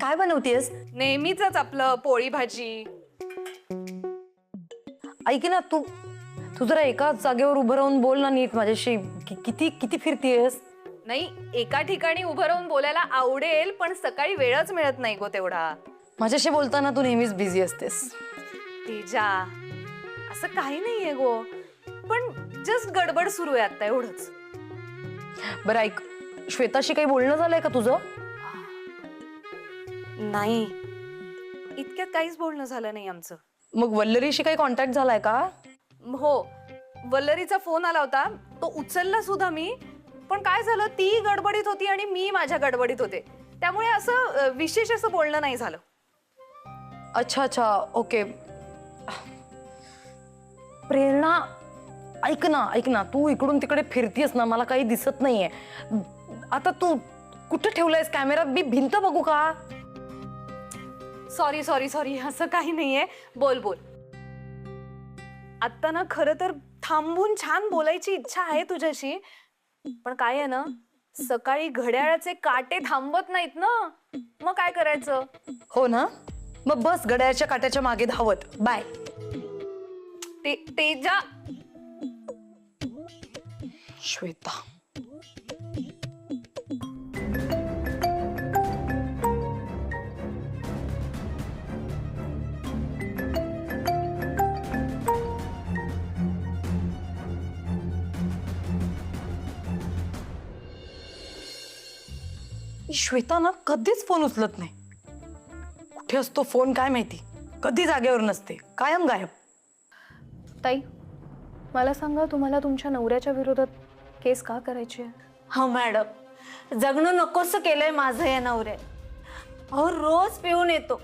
काय बनवतेस? नेहमीच आपलं पोळी भाजी. ऐक ना, तू तू जरा एकाच जागेवर उभं राहून बोल ना नीट माझ्याशी. किती किती फिरतीयस? नाही, एका ठिकाणी उभं राहून बोलायला आवडेल, पण सकाळी वेळच मिळत नाही गो तेवढा. माझ्याशी बोलताना तू नेहमीच बिझी असतेस. तेजा, असं काही नाहीये गो, पण जस्ट गडबड सुरू आहे आता, एवढंच. बरं ऐक, श्वेताशी काही बोलणं झालंय का तुझं? नाही, इतक्यात काहीच बोलणं झालं नाही आमचं. मग वल्लरीशी काही कॉन्टॅक्ट झालाय का? हो, वल्लरीचा फोन आला होता, तो उचलला सुद्धा मी. पण काय झालं, ती गडबडीत होती आणि मी माझ्या गडबडीत होते, त्यामुळे असं विशेष असं बोलणं नाही झालं. अच्छा अच्छा, ओके. प्रेरणा, ऐक ना, तू इकडून तिकडे फिरतीयस ना, मला काही दिसत नाहीये. आता तू कुठे ठेवलायस कॅमेरा? मी भिंत बघू का? सॉरी सॉरी सॉरी, असं काही नाहीये. बोल बोल. आता ना खरं तर थांबून छान बोलायची इच्छा आहे तुझ्याशी, पण काय आहे ना, सकाळी घड्याळाचे काटे थांबत नाहीत ना, मग काय करायचं? हो ना, मग बस घड्याळाच्या काट्याच्या मागे धावत. बाय. तेजा, श्वेता, श्वेता ना कधीच फोन उचलत नाही. कुठे असतो फोन काय माहिती, कधी जागेवर नसते, कायम गायब. ताई, मला सांगा, तुम्हाला तुमच्या नवऱ्याच्या विरोधात केस का करायची आहे? हो मॅडम, जगणं नकोसं केलंय माझं या नवऱ्या. अहो, रोज पिऊन येतो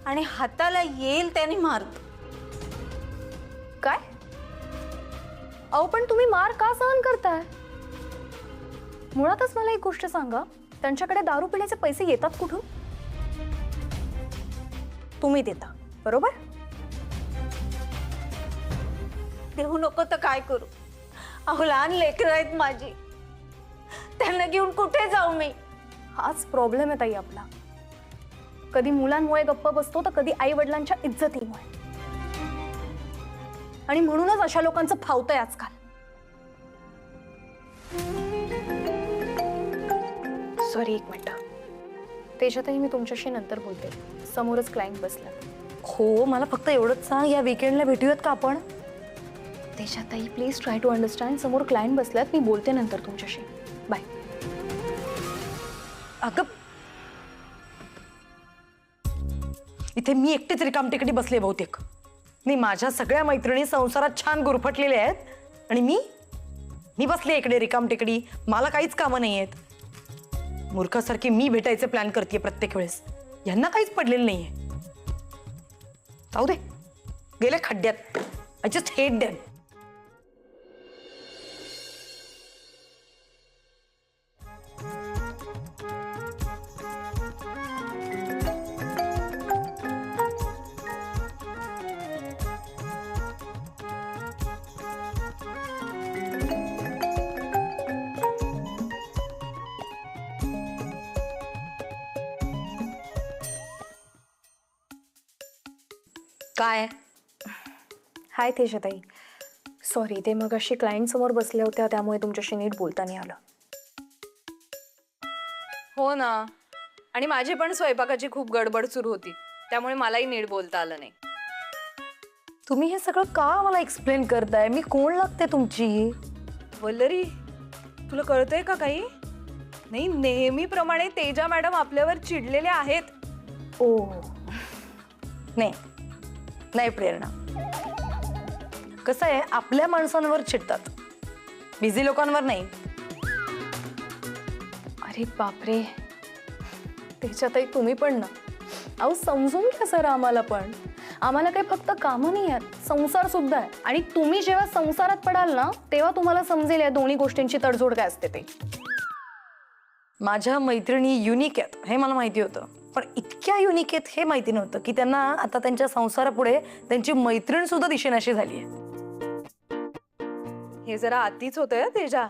आणि हाताला येईल त्याने मारतो. काय? अहो, पण तुम्ही मार का सहन करताय? मुळातच मला एक गोष्ट सांगा, त्यांच्याकडे दारू पिण्याचे पैसे येतात कुठून? तुम्ही देता, बरोबर? देऊ नको तर काय करू? अहो, लहान लेकरं आहेत माझी, त्यांना घेऊन कुठे जाऊ मी? हाच प्रॉब्लेम आहे ताई आपला. कधी मुलांमुळे गप्प बसतो, तर कधी आई वडिलांच्या इज्जतीमुळे. आणि म्हणूनच अशा लोकांचं फावतंय आजकाल. सॉरी, एक मिनिट. तेजाताई, मी तुमच्याशी नंतर बोलते, समोरच क्लायंट बसला. हो, मला फक्त एवढंच सांग, या वीकेंडला भेटूयात का आपण? तेजाताई, प्लीज ट्राय टू अंडरस्टँड. समोर क्लायंट बसल्यात, मी बोलते नंतर तुमच्याशी. बाय. अगं, इथे मी एकटीच रिकामटेकडी बसले बहुतेक. नाही, माझ्या सगळ्या मैत्रिणी संसारात छान गुरफटलेल्या आहेत आणि मी बसले इकडे रिकामटेकडी. मला काहीच कामं नाही आहेत. मूर्खासारखी मी भेटायचे प्लॅन करते प्रत्येक वेळेस. यांना काहीच पडलेलं नाहीये. जाऊ दे, गेले खड्ड्यात. I just hate them. काय? हाय तेजाताई, सॉरी, ते मगाशी क्लायंट समोर बसल्या होत्या, त्यामुळे तुमच्याशी नीट बोलता नाही आलं. हो ना, आणि माझी पण स्वयंपाकाची खूप गडबड सुरू होती, त्यामुळे मलाही नीट बोलता आलं नाही. तुम्ही हे सगळं का मला एक्सप्लेन करताय? मी कोण लागते तुमची? वल्लरी, तुला कळतंय का काही? नाही, नेहमीप्रमाणे तेजा मॅडम आपल्यावर चिडलेले आहेत. ओ नाही नाही प्रेरणा, कसं आहे, आपल्या माणसांवर चिडतात, बिझी लोकांवर नाही. अरे बापरे, तेजाताई तुम्ही पण ना. अहो, समजून घ्या सर आम्हाला पण. आम्हाला काही फक्त कामं नाही आहेत, संसार सुद्धा आहे. आणि तुम्ही जेव्हा संसारात पडाल ना, तेव्हा तुम्हाला समजेल या दोन्ही गोष्टींची तडजोड काय असते ते. माझ्या मैत्रिणी युनिक आहेत हे मला माहिती होतं, पण इतक्या युनिक आहेत हे माहिती नव्हतं की त्यांना आता त्यांच्या संसारापुढे त्यांची मैत्रीण सुद्धा दिसेनाशी झाली आहे. हे जरा अतिच होतंय तेजा.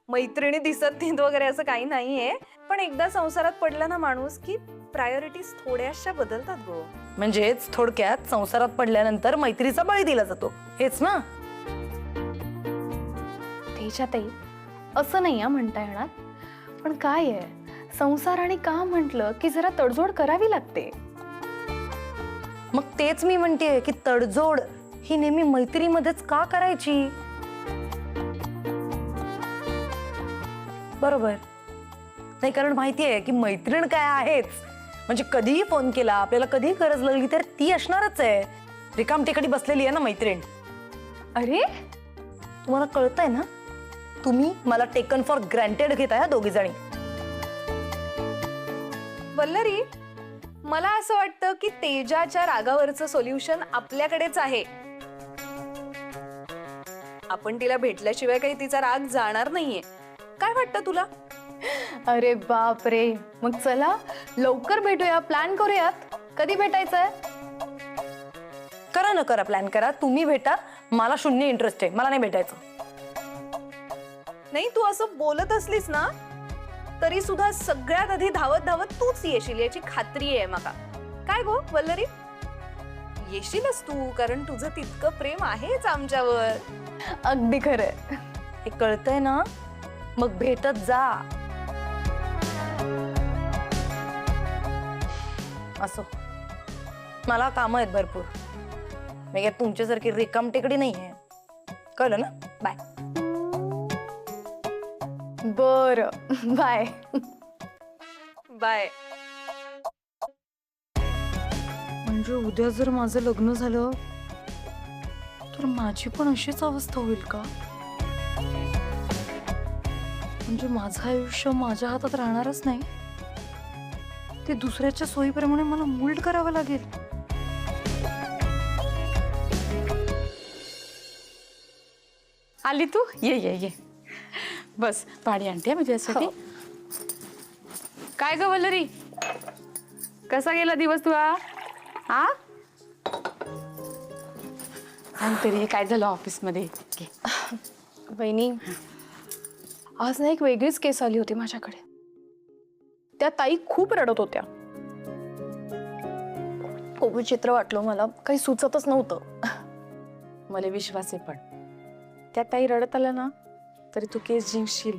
मैत्रिणी दिसत नाहीत वगैरे असं काही नाहीये, पण एकदा संसारात पडला ना माणूस की प्रायोरिटीज थोड्याशा बदलतात गो. म्हणजेच थोडक्यात संसारात पडल्यानंतर मैत्रीचा बळी दिला जातो, हेच ना? त्याच्यातही असं नाही म्हणता येणार, पण काय आहे, संसार आणि काम म्हटलं की जरा तडजोड करावी लागते. मग तेच मी म्हणतेय की तडजोड ही नेहमी मैत्रीमध्येच का करायची? बरोबर नाही, कारण माहितीये की मैत्रीण काय आहेच, म्हणजे कधीही फोन केला, आपल्याला कधीही गरज लागली तर ती असणारच आहे. रिकामटेकडी बसलेली आहे ना मैत्रीण. अरे तुम्हाला कळतंय ना? तुम्ही मला टेकन फॉर ग्रँटेड घेताय दोघी जणी. वल्लरी, मला असं वाटतं की तेजाच्या रागावरचं सोल्युशन आपल्याकडेच आहे. आपण तिला भेटल्याशिवाय काही तिचा राग जाणार नाहीये. काय वाटतं तुला? अरे बाप रे, मग चला लवकर भेटूया, प्लॅन करूयात. कधी भेटायचंय? करा न करा प्लॅन करा, तुम्ही भेटा. मला शून्य इंटरेस्ट आहे, मला नाही भेटायचं. नाही, तू असं बोलत असलीस ना तरी सुद्धा सगळ्यात आधी धावत धावत तूच येशील याची खात्री आहे मला. काय गो वल्लरी, येशीलच तू, कारण तुझं तितकं प्रेम आहेच आमच्यावर. अगदी खरंय. हे कळतंय ना? मग भेटत जा. असो, मला काम आहेत भरपूर. मी काय तुमच्यासारखी रिकाम टेकडी नाहीये, कळलं ना? बाय. बर, बाय. बाय. म्हणजे उद्या जर माझं लग्न झालं तर माझी पण अशीच अवस्था होईल का? म्हणजे माझं आयुष्य माझ्या हातात राहणारच नाही, ते दुसऱ्याच्या सोयीप्रमाणे मला मोल्ड करावं लागेल. आली तू? ये ये ये, बस पाणी आणते मी तुझ्यासाठी. काय ग वल्लरी, कसा गेला दिवस तुझा? हा, सांग तरी काय झालं ऑफिस मध्ये? वहिनी, आज ना एक वेगळीच केस आली होती माझ्याकडे. त्या ताई खूप रडत होत्या. खूप विचित्र वाटलं मला, काही सुचतच नव्हतं. मला विश्वास आहे, पण त्या ताई रडत आल्या ना तरी तू केस जिंकशील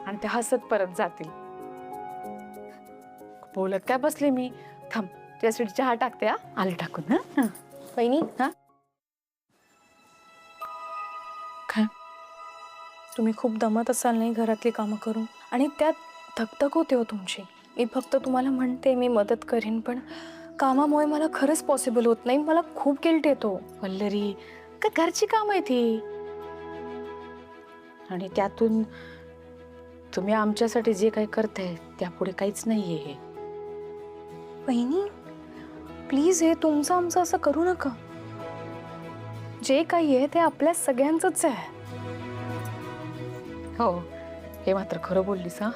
आणि त्या हसत परत जातील. बोलत काय बसले मी, थांब तुझ्यासाठी चहा टाकते. हा, आले टाकून. हा वहिनी, हा, काय? तुम्ही खूप दमत असाल नाही घरातली कामं करून, आणि त्यात धगधग होते हो तुमची. मी फक्त तुम्हाला म्हणते मी मदत करेन, पण कामामुळे मला खरंच पॉसिबल होत नाही. मला खूप गिल्ट येतो. वल्लरी, का घरची काम आहे ती, आणि त्यातून तुम्ही आमच्यासाठी जे काही करताय त्यापुढे काहीच नाहीये. वहिनी प्लीज, हे तुमचं आमचं असं करू नका. जे काही आहे ते आपल्या सगळ्यांचंच आहे. हो, हे मात्र खरं बोललीस. हा,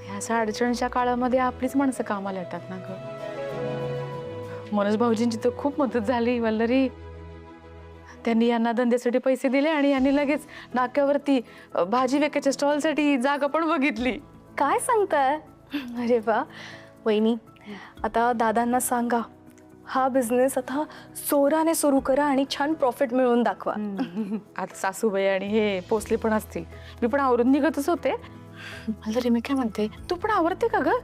ह्या अडचणीच्या काळामध्ये आपलीच माणसं कामाला येतात ना ग. मनोज भाऊजींची तर खूप मदत झाली वल्लरी. त्यांनी यांना धंद्यासाठी पैसे दिले आणि यांनी लगेच नाक्यावरती भाजी विकायच्या स्टॉलसाठी जागा पण बघितली. काय सांगताय? अरे वा. वहिनी, आता दादांना सांगा हा बिझनेस आता जोराने सुरू करा आणि छान प्रॉफिट मिळवून दाखवा. आता सासूबाई आणि हे पोचले पण असतील. मी पण आवरून निघतच होते. वल्लरी, मी काय म्हणते, तू पण आवरते का ग?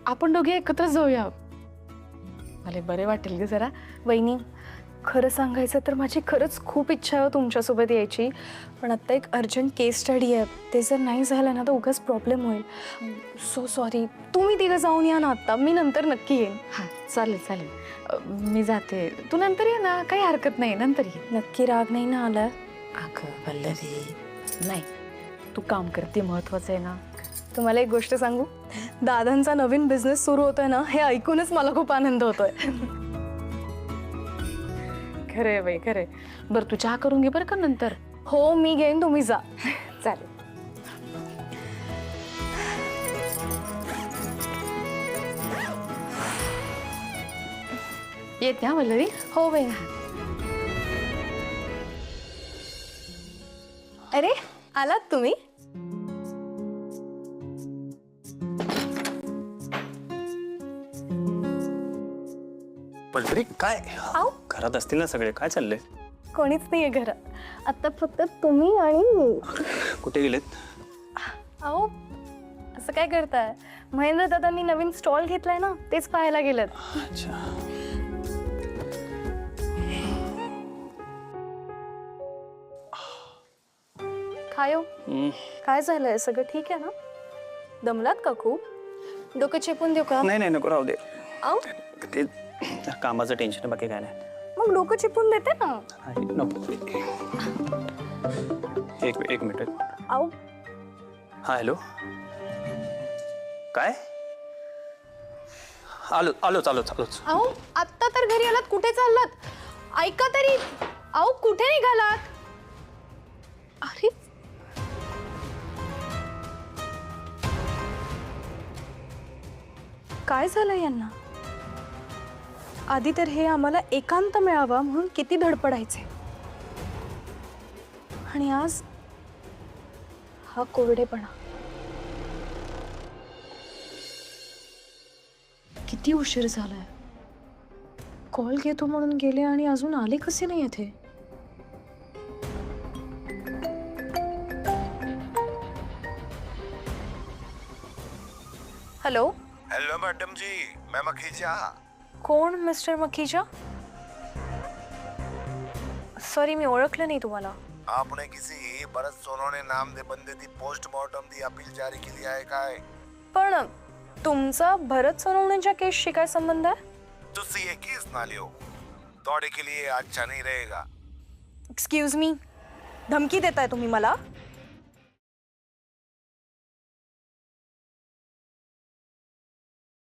आपण दोघे एकत्र जाऊया, मला बरे वाटेल ग जरा. वहिनी, खरं सांगायचं तर माझी खरंच खूप इच्छा आहे तुमच्यासोबत यायची, पण आता एक अर्जंट केस स्टडी आहे. ते जर नाही झालं ना तर उगाच प्रॉब्लेम होईल. So sorry. तुम्ही तिघं जाऊन या ना आता, मी नंतर नक्की येईन. हां, चालेल चालेल. मी जाते, तू नंतर ये ना, काही हरकत नाही, नंतर ये. नक्की राग नाही ना आला? अगं वल्लरी, नाही, तू काम करते, महत्वाचं आहे ना. तुम्हाला एक गोष्ट सांगू, दादांचा नवीन बिझनेस सुरू होतोय ना, हे ऐकूनच मला खूप आनंद होतोय. खरंय बाई, खरंय. बरं, तू चहा करून घे बरं का नंतर. हो, मी घेईन, तुम्ही जा. चालेल. येते हा वल्लरी. हो वहिनी. अरे आलात तुम्ही? पलटरी काय आऊ. घरात असतील ना सगळे? काय चाललंय? कोणीच नाहीये घरात आता, फक्त तुम्ही आणि मी. कुठे गेलेत? अहो असं काय करताय? महेंद्र दादांनी नवीन स्टॉल घेतलाय ना, तेच पाहायला गेलेत. अच्छा. काय हो? काय झालंय? सगळं ठीक आहे ना? दमलात का खूप? डोकं चेपून देऊ का? नाही नाही नको, राहू दे. अहो ते कामाचं टेन्शन आहे, बाकी काय नाही. मग डोकं चेपून देते ना. नाही, नको. एक मिनिट. अहो हा हॅलो. काय? आलोच. अहो आत्ता तर घरी आलात, कुठे चाललात? ऐका तरी. अहो कुठे निघालात? अरे काय झालं यांना? आधी तर हे आम्हाला एकांत मिळावा म्हणून किती धडपडायचे, आणि आज हा कोरडेपणा. किती उशीर झालाय. कॉल घेतो म्हणून गेले आणि अजून आले कसे नाही येथे? हेलो. हेलो मैडम जी, मैं मखीजा। कोण मिस्टर मखीजा? सॉरी, मी ओळखलं नाही तुम्हाला. आपने किसी भरत सोनवणे नाम दे बंदे दी पोस्टमॉर्टम दी अपील जारी केली आहे काय? पण तुमचा भरत सोनवणेच्या केसशी काय संबंध आहे? तुझसे ये केस ना लियो, दौड़े के लिए अच्छा नहीं रहेगा. एक्सक्यूज मी, धमकी देताय तुम्ही मला?